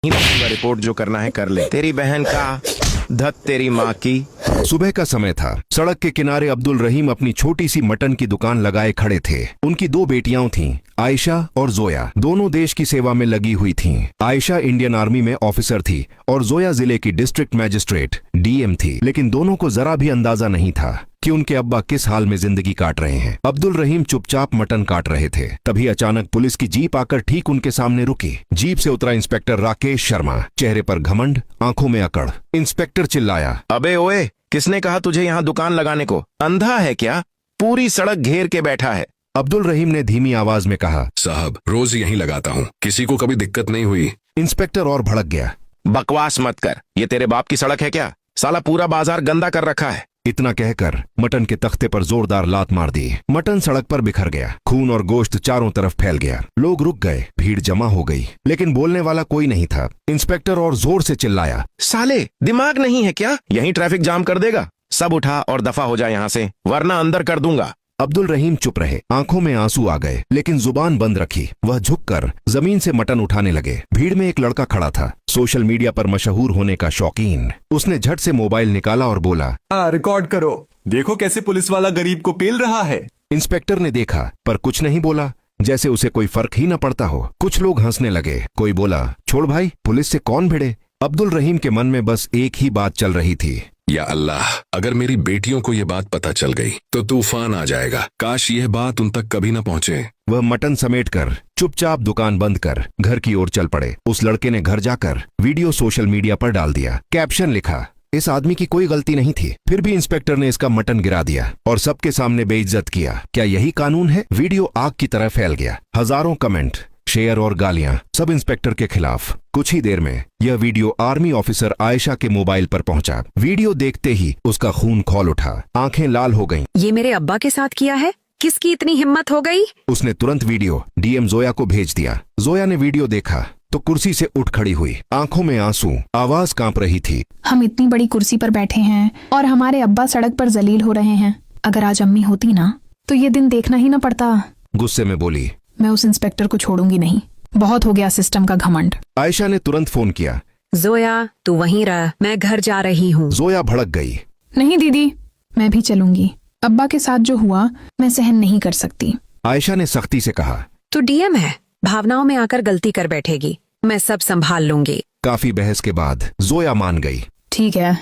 Report जो करना है कर ले। तेरी बहन का धत तेरी माँ की। सुबह का समय था। सड़क के किनारे अब्दुल रहीम अपनी छोटी सी मटन की दुकान लगाए खड़े थे। उनकी दो बेटियां थीं, आयशा और जोया। दोनों देश की सेवा में लगी हुई थीं। आयशा इंडियन आर्मी में ऑफिसर थी और जोया जिले की डिस्ट्रिक्ट मैजिस्ट्रेट डीएम थी। लेकिन दोनों को जरा भी अंदाजा नहीं था कि उनके अब्बा किस हाल में जिंदगी काट रहे हैं। अब्दुल रहीम चुपचाप मटन काट रहे थे। तभी अचानक पुलिस की जीप आकर ठीक उनके सामने रुकी। जीप से उतरा इंस्पेक्टर राकेश शर्मा, चेहरे पर घमंड, आंखों में अकड़। इंस्पेक्टर चिल्लाया, अबे ओए, किसने कहा तुझे यहाँ दुकान लगाने को? अंधा है क्या? पूरी सड़क घेर के बैठा है। अब्दुल रहीम ने धीमी आवाज में कहा, साहब रोज यहीं लगाता हूँ, किसी को कभी दिक्कत नहीं हुई। इंस्पेक्टर और भड़क गया। बकवास मत कर, ये तेरे बाप की सड़क है क्या? साला पूरा बाजार गंदा कर रखा है। इतना कहकर मटन के तख्ते पर जोरदार लात मार दी। मटन सड़क पर बिखर गया। खून और गोश्त चारों तरफ फैल गया। लोग रुक गए, भीड़ जमा हो गई, लेकिन बोलने वाला कोई नहीं था। इंस्पेक्टर और जोर से चिल्लाया, साले दिमाग नहीं है क्या? यहीं ट्रैफिक जाम कर देगा। सब उठा और दफा हो जाए यहाँ से, वरना अंदर कर दूंगा। अब्दुल रहीम चुप रहे। आंखों में आंसू आ गए, लेकिन जुबान बंद रखी। वह झुककर जमीन से मटन उठाने लगे। भीड़ में एक लड़का खड़ा था, सोशल मीडिया पर मशहूर होने का शौकीन। उसने झट से मोबाइल निकाला और बोला, रिकॉर्ड करो, देखो कैसे पुलिस वाला गरीब को पेल रहा है। इंस्पेक्टर ने देखा पर कुछ नहीं बोला, जैसे उसे कोई फर्क ही न पड़ता हो। कुछ लोग हंसने लगे। कोई बोला, छोड़ भाई, पुलिस से कौन भिड़े। अब्दुल रहीम के मन में बस एक ही बात चल रही थी, या अल्लाह, अगर मेरी बेटियों को ये बात पता चल गई तो तूफान आ जाएगा। काश यह बात उन तक कभी न पहुंचे। वह मटन समेटकर चुपचाप दुकान बंद कर घर की ओर चल पड़े। उस लड़के ने घर जाकर वीडियो सोशल मीडिया पर डाल दिया। कैप्शन लिखा, इस आदमी की कोई गलती नहीं थी, फिर भी इंस्पेक्टर ने इसका मटन गिरा दिया और सबके सामने बेइज्जत किया। क्या यही कानून है? वीडियो आग की तरह फैल गया। हजारों कमेंट, शेयर और गालियां, सब इंस्पेक्टर के खिलाफ। कुछ ही देर में यह वीडियो आर्मी ऑफिसर आयशा के मोबाइल पर पहुंचा। वीडियो देखते ही उसका खून खौल उठा, आंखें लाल हो गईं। ये मेरे अब्बा के साथ किया है? किसकी इतनी हिम्मत हो गई? उसने तुरंत वीडियो डीएम जोया को भेज दिया। जोया ने वीडियो देखा तो कुर्सी से उठ खड़ी हुई, आंखों में आंसू, आवाज कांप रही थी। हम इतनी बड़ी कुर्सी पर बैठे हैं और हमारे अब्बा सड़क पर जलील हो रहे हैं। अगर आज अम्मी होती ना तो ये दिन देखना ही ना पड़ता। गुस्से में बोली, मैं उस इंस्पेक्टर को छोड़ूंगी नहीं। बहुत हो गया सिस्टम का घमंड। आयशा ने तुरंत फोन किया, जोया तू वहीं रह, मैं घर जा रही हूँ। जोया भड़क गई, नहीं दीदी, मैं भी चलूंगी। अब्बा के साथ जो हुआ मैं सहन नहीं कर सकती। आयशा ने सख्ती से कहा, तू डीएम है, भावनाओं में आकर गलती कर बैठेगी, मैं सब संभाल लूंगी। काफी बहस के बाद जोया मान गई। ठीक है,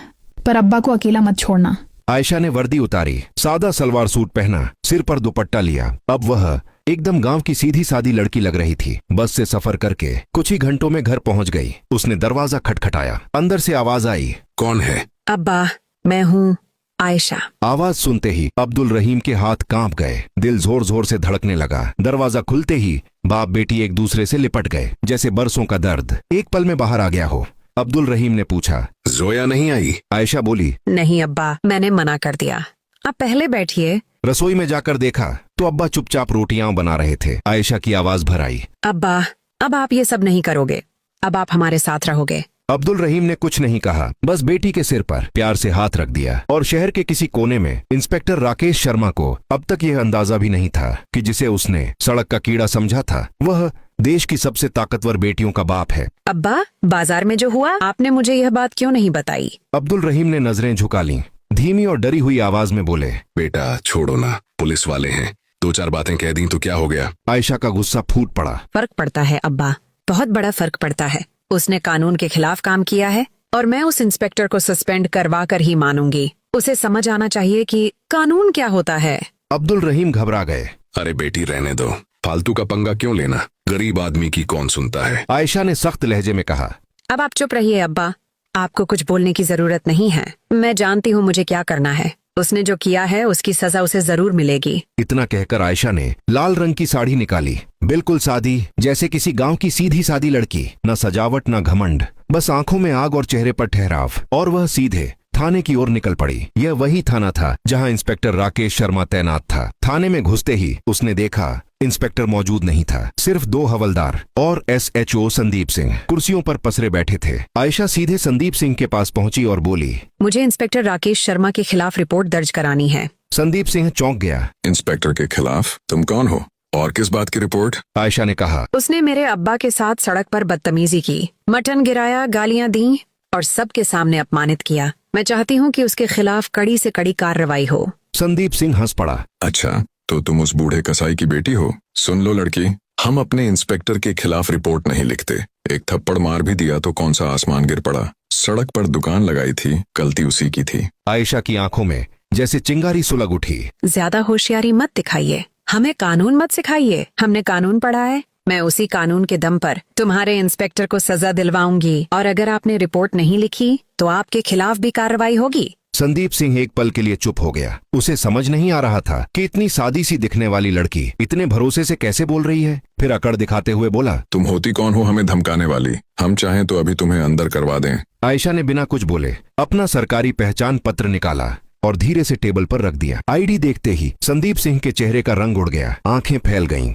पर अब्बा को अकेला मत छोड़ना। आयशा ने वर्दी उतारी, सादा सलवार सूट पहना, सिर पर दुपट्टा लिया। अब वह एकदम गांव की सीधी सादी लड़की लग रही थी। बस से सफर करके कुछ ही घंटों में घर पहुंच गई। उसने दरवाजा खटखटाया। अंदर से आवाज आई, कौन है? अब्बा, मैं हूँ आयशा। आवाज सुनते ही अब्दुल रहीम के हाथ कांप गए, दिल जोर जोर से धड़कने लगा। दरवाजा खुलते ही बाप बेटी एक दूसरे से लिपट गए, जैसे बरसों का दर्द एक पल में बाहर आ गया हो। अब्दुल रहीम ने पूछा, जोया नहीं आई? आयशा बोली, नहीं अब्बा, मैंने मना कर दिया, आप पहले बैठिए। रसोई में जाकर देखा तो अब्बा चुपचाप रोटियां बना रहे थे। आयशा की आवाज भर आई, अब्बा, अब आप ये सब नहीं करोगे, अब आप हमारे साथ रहोगे। अब्दुल रहीम ने कुछ नहीं कहा, बस बेटी के सिर पर प्यार से हाथ रख दिया। और शहर के किसी कोने में इंस्पेक्टर राकेश शर्मा को अब तक यह अंदाजा भी नहीं था कि जिसे उसने सड़क का कीड़ा समझा था, वह देश की सबसे ताकतवर बेटियों का बाप है। अब्बा, बाजार में जो हुआ, आपने मुझे यह बात क्यों नहीं बताई? अब्दुल रहीम ने नजरें झुका लीं, धीमी और डरी हुई आवाज में बोले, बेटा छोड़ो ना, पुलिस वाले हैं, दो चार बातें कह दी तो क्या हो गया? आयशा का गुस्सा फूट पड़ा। फर्क पड़ता है अब्बा, बहुत बड़ा फर्क पड़ता है। उसने कानून के खिलाफ काम किया है और मैं उस इंस्पेक्टर को सस्पेंड करवा कर ही मानूंगी। उसे समझ आना चाहिए कि कानून क्या होता है। अब्दुल रहीम घबरा गए। अरे बेटी रहने दो, फालतू का पंगा क्यों लेना, गरीब आदमी की कौन सुनता है। आयशा ने सख्त लहजे में कहा, अब आप चुप रहिए अब्बा, आपको कुछ बोलने की जरूरत नहीं है। मैं जानती हूँ मुझे क्या करना है। उसने जो किया है उसकी सजा उसे जरूर मिलेगी। इतना कहकर आयशा ने लाल रंग की साड़ी निकाली, बिल्कुल सादी, जैसे किसी गांव की सीधी सादी लड़की। न सजावट न घमंड, बस आंखों में आग और चेहरे पर ठहराव। और वह सीधे थाने की ओर निकल पड़ी। यह वही थाना था जहां इंस्पेक्टर राकेश शर्मा तैनात था। थाने में घुसते ही उसने देखा इंस्पेक्टर मौजूद नहीं था, सिर्फ दो हवलदार और एसएचओ संदीप सिंह कुर्सियों पर पसरे बैठे थे। आयशा सीधे संदीप सिंह के पास पहुंची और बोली, मुझे इंस्पेक्टर राकेश शर्मा के खिलाफ रिपोर्ट दर्ज करानी है। संदीप सिंह चौंक गया। इंस्पेक्टर के खिलाफ? तुम कौन हो और किस बात की रिपोर्ट? आयशा ने कहा। उसने मेरे अब्बा के साथ सड़क पर बदतमीजी की, मटन गिराया, गालियां दी और सबके सामने अपमानित किया। मैं चाहती हूँ कि उसके खिलाफ कड़ी से कड़ी कार्रवाई हो। संदीप सिंह हंस पड़ा। अच्छा, तो तुम उस बूढ़े कसाई की बेटी हो? सुन लो लड़की, हम अपने इंस्पेक्टर के खिलाफ रिपोर्ट नहीं लिखते। एक थप्पड़ मार भी दिया तो कौन सा आसमान गिर पड़ा। सड़क पर दुकान लगाई थी, गलती उसी की थी। आयशा की आंखों में जैसे चिंगारी सुलग उठी। ज्यादा होशियारी मत दिखाइए, हमें कानून मत सिखाइए। हमने कानून पढ़ा है। मैं उसी कानून के दम पर तुम्हारे इंस्पेक्टर को सजा दिलवाऊंगी और अगर आपने रिपोर्ट नहीं लिखी तो आपके खिलाफ भी कार्रवाई होगी। संदीप सिंह एक पल के लिए चुप हो गया। उसे समझ नहीं आ रहा था कि इतनी सादी सी दिखने वाली लड़की इतने भरोसे से कैसे बोल रही है। फिर अकड़ दिखाते हुए बोला, तुम होती कौन हो हमें धमकाने वाली? हम चाहें तो अभी तुम्हें अंदर करवा दें। आयशा ने बिना कुछ बोले अपना सरकारी पहचान पत्र निकाला और धीरे से टेबल पर रख दिया। आईडी देखते ही संदीप सिंह के चेहरे का रंग उड़ गया, आंखें फैल गईं।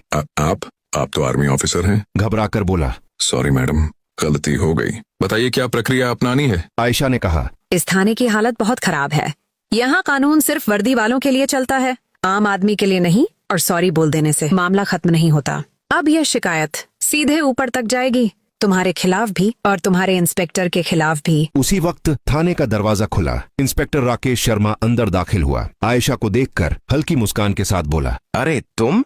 आप तो आर्मी ऑफिसर हैं? घबराकर बोला। सॉरी मैडम, गलती हो गई। बताइए क्या प्रक्रिया अपनानी है? आयशा ने कहा। इस थाने की हालत बहुत खराब है। यहाँ कानून सिर्फ वर्दी वालों के लिए चलता है, आम आदमी के लिए नहीं। और सॉरी बोल देने से मामला खत्म नहीं होता। अब यह शिकायत सीधे ऊपर तक जाएगी, तुम्हारे खिलाफ भी और तुम्हारे इंस्पेक्टर के खिलाफ भी। उसी वक्त थाने का दरवाजा खुला। इंस्पेक्टर राकेश शर्मा अंदर दाखिल हुआ। आयशा को देखकर हल्की मुस्कान के साथ बोला, अरे तुम,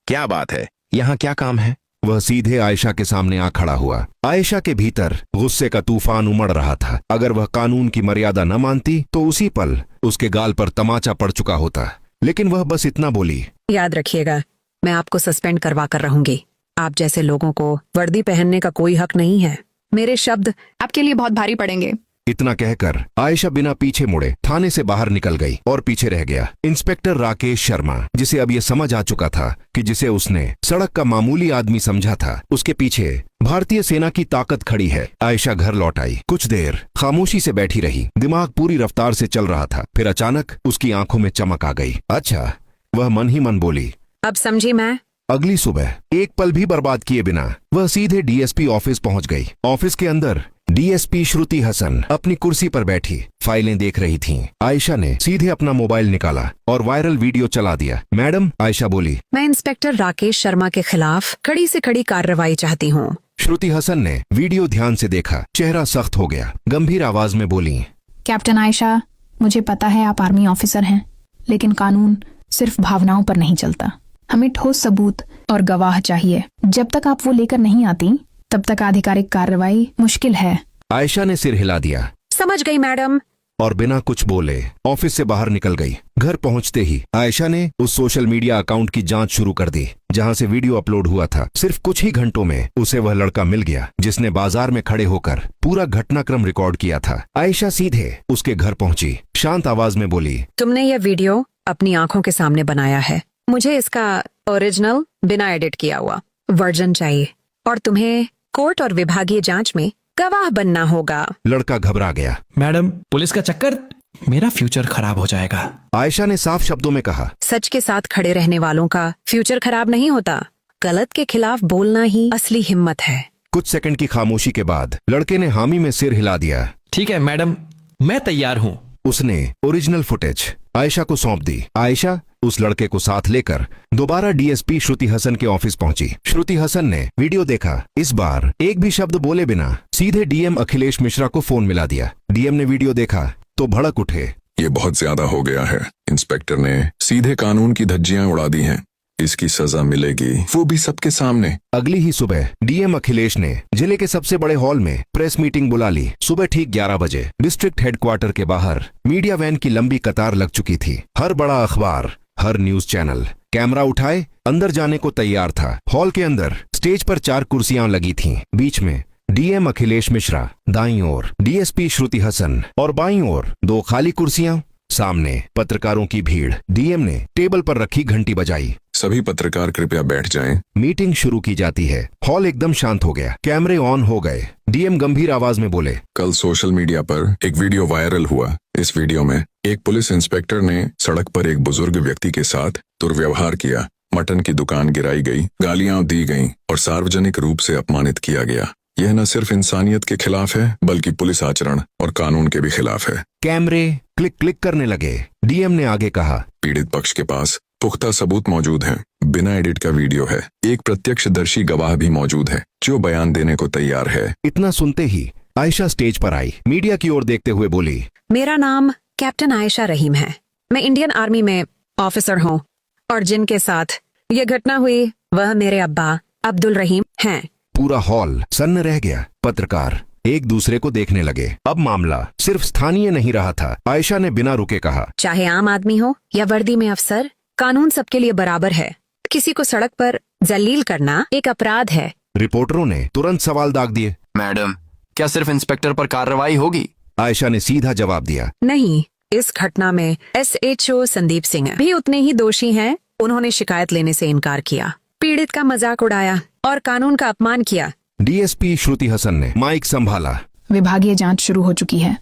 क्या बात है, यहाँ क्या काम है? वह सीधे आयशा के सामने आ खड़ा हुआ। आयशा के भीतर गुस्से का तूफान उमड़ रहा था। अगर वह कानून की मर्यादा न मानती तो उसी पल उसके गाल पर तमाचा पड़ चुका होता, लेकिन वह बस इतना बोली, याद रखिएगा, मैं आपको सस्पेंड करवा कर रहूंगी। आप जैसे लोगों को वर्दी पहनने का कोई हक नहीं है। मेरे शब्द आपके लिए बहुत भारी पड़ेंगे। इतना कहकर आयशा बिना पीछे मुड़े थाने से बाहर निकल गई और पीछे रह गया इंस्पेक्टर राकेश शर्मा, जिसे अब यह समझ आ चुका था कि जिसे उसने सड़क का मामूली आदमी समझा था, उसके पीछे भारतीय सेना की ताकत खड़ी है। आयशा घर लौट आई। कुछ देर खामोशी से बैठी रही, दिमाग पूरी रफ्तार से चल रहा था। फिर अचानक उसकी आंखों में चमक आ गई। अच्छा, वह मन ही मन बोली। अब समझी मैं। अगली सुबह एक पल भी बर्बाद किए बिना वह सीधे डीएसपी ऑफिस पहुंच गई। ऑफिस के अंदर डीएसपी श्रुति हसन अपनी कुर्सी पर बैठी फाइलें देख रही थीं। आयशा ने सीधे अपना मोबाइल निकाला और वायरल वीडियो चला दिया। मैडम, आयशा बोली, मैं इंस्पेक्टर राकेश शर्मा के खिलाफ कड़ी से कड़ी कार्रवाई चाहती हूँ। श्रुति हसन ने वीडियो ध्यान से देखा, चेहरा सख्त हो गया, गंभीर आवाज में बोली, कैप्टन आयशा, मुझे पता है आप आर्मी ऑफिसर हैं, लेकिन कानून सिर्फ भावनाओं पर नहीं चलता। हमें ठोस सबूत और गवाह चाहिए। जब तक आप वो लेकर नहीं आती तब तक आधिकारिक कार्रवाई मुश्किल है। आयशा ने सिर हिला दिया। समझ गई मैडम। और बिना कुछ बोले ऑफिस से बाहर निकल गई। घर पहुंचते ही आयशा ने उस सोशल मीडिया अकाउंट की जांच शुरू कर दी जहां से वीडियो अपलोड हुआ था। सिर्फ कुछ ही घंटों में उसे वह लड़का मिल गया जिसने बाजार में खड़े होकर पूरा घटनाक्रम रिकॉर्ड किया था। आयशा सीधे उसके घर पहुंची, शांत आवाज में बोली, तुमने यह वीडियो अपनी आंखों के सामने बनाया है। मुझे इसका ओरिजिनल बिना एडिट किया हुआ वर्जन चाहिए और तुम्हें कोर्ट और विभागीय जांच में गवाह बनना होगा। लड़का घबरा गया। मैडम, पुलिस का चक्कर, मेरा फ्यूचर खराब हो जाएगा। आयशा ने साफ शब्दों में कहा, सच के साथ खड़े रहने वालों का फ्यूचर खराब नहीं होता। गलत के खिलाफ बोलना ही असली हिम्मत है। कुछ सेकंड की खामोशी के बाद लड़के ने हामी में सिर हिला दिया। ठीक है मैडम, मैं तैयार हूँ। उसने ओरिजिनल फुटेज आयशा को सौंप दी। आयशा उस लड़के को साथ लेकर दोबारा डीएसपी श्रुति हसन के ऑफिस पहुंची। श्रुति हसन ने वीडियो देखा। इस बार एक भी शब्द बोले बिना सीधे डीएम अखिलेश मिश्रा को फोन मिला दिया। डीएम ने वीडियो देखा तो भड़क उठे। ये बहुत ज्यादा हो गया है। इंस्पेक्टर ने सीधे कानून की धज्जियां उड़ा दी हैं। इसकी सजा मिलेगी, वो भी सबके सामने। अगली ही सुबह डीएम अखिलेश ने जिले के सबसे बड़े हॉल में प्रेस मीटिंग बुला ली। सुबह ठीक 11 बजे डिस्ट्रिक्ट हेडक्वार्टर के बाहर मीडिया वैन की लंबी कतार लग चुकी थी। हर बड़ा अखबार, हर न्यूज चैनल कैमरा उठाए अंदर जाने को तैयार था। हॉल के अंदर स्टेज पर 4 कुर्सियां लगी थीं। बीच में डीएम अखिलेश मिश्रा, दाईं ओर डीएसपी श्रुति हसन और बाईं ओर 2 खाली कुर्सियां। सामने पत्रकारों की भीड़। डीएम ने टेबल पर रखी घंटी बजाई। सभी पत्रकार कृपया बैठ जाएं। मीटिंग शुरू की जाती है। हॉल एकदम शांत हो गया। कैमरे ऑन हो गए। डीएम गंभीर आवाज में बोले, कल सोशल मीडिया पर एक वीडियो वायरल हुआ। इस वीडियो में एक पुलिस इंस्पेक्टर ने सड़क पर एक बुजुर्ग व्यक्ति के साथ दुर्व्यवहार किया। मटन की दुकान गिराई गई, गालियां दी गईं और सार्वजनिक रूप से अपमानित किया गया। यह न सिर्फ इंसानियत के खिलाफ है बल्कि पुलिस आचरण और कानून के भी खिलाफ है। कैमरे क्लिक क्लिक करने लगे। डीएम ने आगे कहा, पीड़ित पक्ष के पास पुख्ता सबूत मौजूद हैं। बिना एडिट का वीडियो है। एक प्रत्यक्षदर्शी गवाह भी मौजूद है जो बयान देने को तैयार है। इतना सुनते ही आयशा स्टेज पर आई, मीडिया की ओर देखते हुए बोली, मेरा नाम कैप्टन आयशा रहीम है। मैं इंडियन आर्मी में ऑफिसर हूँ और जिनके साथ ये घटना हुई वह मेरे अब्बा अब्दुल रहीम हैं। पूरा हॉल सन्न रह गया। पत्रकार एक दूसरे को देखने लगे। अब मामला सिर्फ स्थानीय नहीं रहा था। आयशा ने बिना रुके कहा, चाहे आम आदमी हो या वर्दी में अफसर, कानून सबके लिए बराबर है। किसी को सड़क पर जलील करना एक अपराध है। रिपोर्टरों ने तुरंत सवाल दाग दिए। मैडम, क्या सिर्फ इंस्पेक्टर पर कार्रवाई होगी? आयशा ने सीधा जवाब दिया, नहीं, इस घटना में SHO संदीप सिंह भी उतने ही दोषी हैं। उन्होंने शिकायत लेने से इनकार किया, पीड़ित का मजाक उड़ाया और कानून का अपमान किया। डीएसपी श्रुति हसन ने माइक संभाला। विभागीय जांच शुरू हो चुकी है।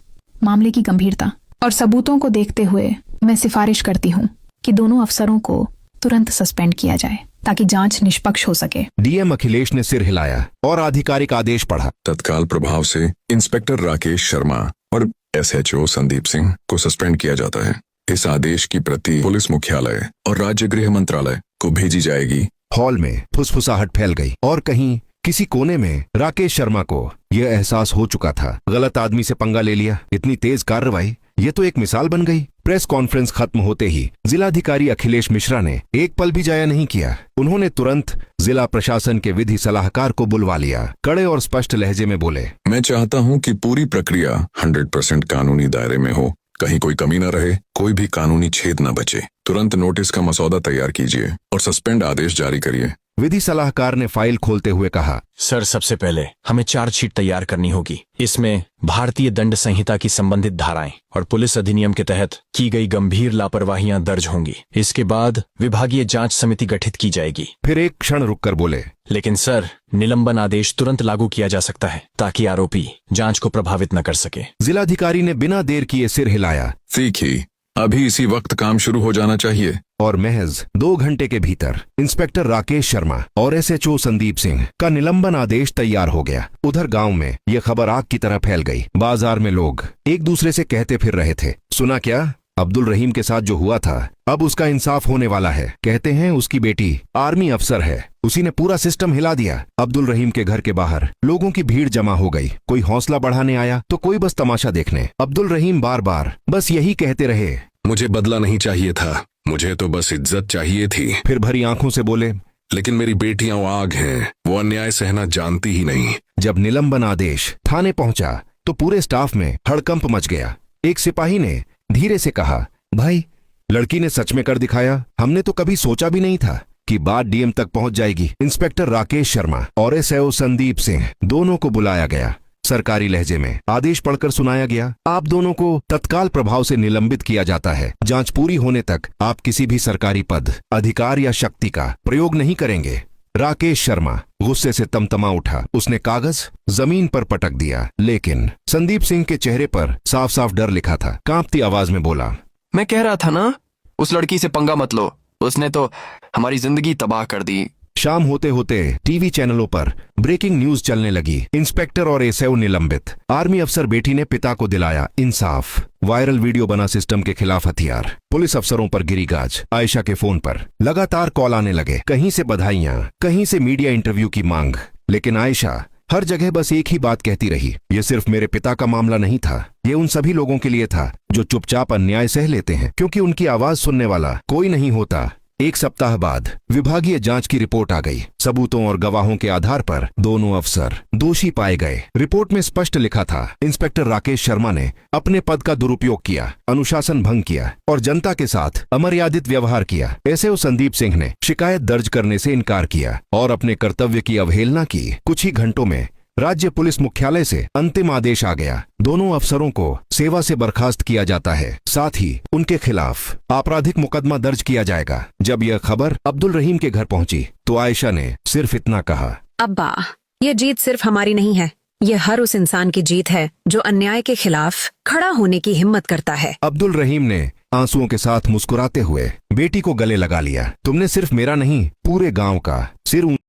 मामले की गंभीरता और सबूतों को देखते हुए मैं सिफारिश करती हूँ कि दोनों अफसरों को तुरंत सस्पेंड किया जाए ताकि जांच निष्पक्ष हो सके। डीएम अखिलेश ने सिर हिलाया और आधिकारिक आदेश पढ़ा। तत्काल प्रभाव से इंस्पेक्टर राकेश शर्मा और SHO संदीप सिंह को सस्पेंड किया जाता है। इस आदेश की प्रति पुलिस मुख्यालय और राज्य गृह मंत्रालय को भेजी जाएगी। हॉल में फुसफुसाहट फैल गई और कहीं किसी कोने में राकेश शर्मा को यह एहसास हो चुका था, गलत आदमी से पंगा ले लिया। इतनी तेज कार्रवाई, ये तो एक मिसाल बन गई। प्रेस कॉन्फ्रेंस खत्म होते ही जिलाधिकारी अखिलेश मिश्रा ने एक पल भी जाया नहीं किया। उन्होंने तुरंत जिला प्रशासन के विधि सलाहकार को बुलवा लिया। कड़े और स्पष्ट लहजे में बोले, मैं चाहता हूं कि पूरी प्रक्रिया 100% कानूनी दायरे में हो। कहीं कोई कमी न रहे, कोई भी कानूनी छेद न बचे। तुरंत नोटिस का मसौदा तैयार कीजिए और सस्पेंड आदेश जारी करिए। विधि सलाहकार ने फाइल खोलते हुए कहा, सर, सबसे पहले हमें चार्जशीट तैयार करनी होगी। इसमें भारतीय दंड संहिता की संबंधित धाराएं और पुलिस अधिनियम के तहत की गई गंभीर लापरवाहियां दर्ज होंगी। इसके बाद विभागीय जांच समिति गठित की जाएगी। फिर एक क्षण रुककर बोले, लेकिन सर, निलंबन आदेश तुरंत लागू किया जा सकता है ताकि आरोपी जांच को प्रभावित न कर सके। जिलाधिकारी ने बिना देर किए सिर हिलाया। ठीक ही, अभी इसी वक्त काम शुरू हो जाना चाहिए। और महज 2 घंटे के भीतर इंस्पेक्टर राकेश शर्मा और SHO संदीप सिंह का निलंबन आदेश तैयार हो गया। उधर गांव में यह खबर आग की तरह फैल गई। बाजार में लोग एक दूसरे से कहते फिर रहे थे, सुना क्या, अब्दुल रहीम के साथ जो हुआ था, अब उसका इंसाफ होने वाला है। कहते हैं उसकी बेटी आर्मी अफसर है, उसी ने पूरा सिस्टम हिला दिया। अब्दुल रहीम के घर के बाहर लोगों की भीड़ जमा हो गई। कोई हौसला बढ़ाने आया तो कोई बस तमाशा देखने। अब्दुल रहीम बार बार बस यही कहते रहे, मुझे बदला नहीं चाहिए था, मुझे तो बस इज्जत चाहिए थी। फिर भरी आंखों से बोले, लेकिन मेरी बेटियां आग हैं, वो अन्याय सहना जानती ही नहीं। जब निलंबन आदेश थाने पहुंचा तो पूरे स्टाफ में हड़कंप मच गया। एक सिपाही ने धीरे से कहा, भाई, लड़की ने सच में कर दिखाया। हमने तो कभी सोचा भी नहीं था कि बात डीएम तक पहुंच जाएगी। इंस्पेक्टर राकेश शर्मा और SHO संदीप सिंह दोनों को बुलाया गया। सरकारी लहजे में आदेश पढ़कर सुनाया गया, आप दोनों को तत्काल प्रभाव से निलंबित किया जाता है। जांच पूरी होने तक आप किसी भी सरकारी पद, अधिकार या शक्ति का प्रयोग नहीं करेंगे। राकेश शर्मा गुस्से से तमतमा उठा। उसने कागज जमीन पर पटक दिया, लेकिन संदीप सिंह के चेहरे पर साफ साफ डर लिखा था। कांपती आवाज में बोला, मैं कह रहा था ना, उस लड़की से पंगा मत लो, उसने तो हमारी जिंदगी तबाह कर दी। शाम होते होते टीवी चैनलों पर ब्रेकिंग न्यूज चलने लगी। इंस्पेक्टर और SHO निलंबित। आर्मी अफसर बेटी ने पिता को दिलाया इंसाफ। वायरल वीडियो बना सिस्टम के खिलाफ हथियार। पुलिस अफसरों पर गिरी गाज। आयशा के फोन पर लगातार कॉल आने लगे, कहीं से बधाइयां, कहीं से मीडिया इंटरव्यू की मांग। लेकिन आयशा हर जगह बस एक ही बात कहती रही, ये सिर्फ मेरे पिता का मामला नहीं था, ये उन सभी लोगों के लिए था जो चुपचाप अन्याय सह लेते हैं क्योंकि उनकी आवाज सुनने वाला कोई नहीं होता। एक सप्ताह बाद विभागीय जांच की रिपोर्ट आ गई। सबूतों और गवाहों के आधार पर दोनों अफसर दोषी पाए गए। रिपोर्ट में स्पष्ट लिखा था, इंस्पेक्टर राकेश शर्मा ने अपने पद का दुरुपयोग किया, अनुशासन भंग किया और जनता के साथ अमर्यादित व्यवहार किया। SHO संदीप सिंह ने शिकायत दर्ज करने से इनकार किया और अपने कर्तव्य की अवहेलना की। कुछ ही घंटों में राज्य पुलिस मुख्यालय से अंतिम आदेश आ गया। दोनों अफसरों को सेवा से बर्खास्त किया जाता है, साथ ही उनके खिलाफ आपराधिक मुकदमा दर्ज किया जाएगा। जब यह खबर अब्दुल रहीम के घर पहुंची तो आयशा ने सिर्फ इतना कहा, अब्बा, ये जीत सिर्फ हमारी नहीं है, ये हर उस इंसान की जीत है जो अन्याय के खिलाफ खड़ा होने की हिम्मत करता है। अब्दुल रहीम ने आंसुओं के साथ मुस्कुराते हुए बेटी को गले लगा लिया। तुमने सिर्फ मेरा नहीं, पूरे गांव का सिर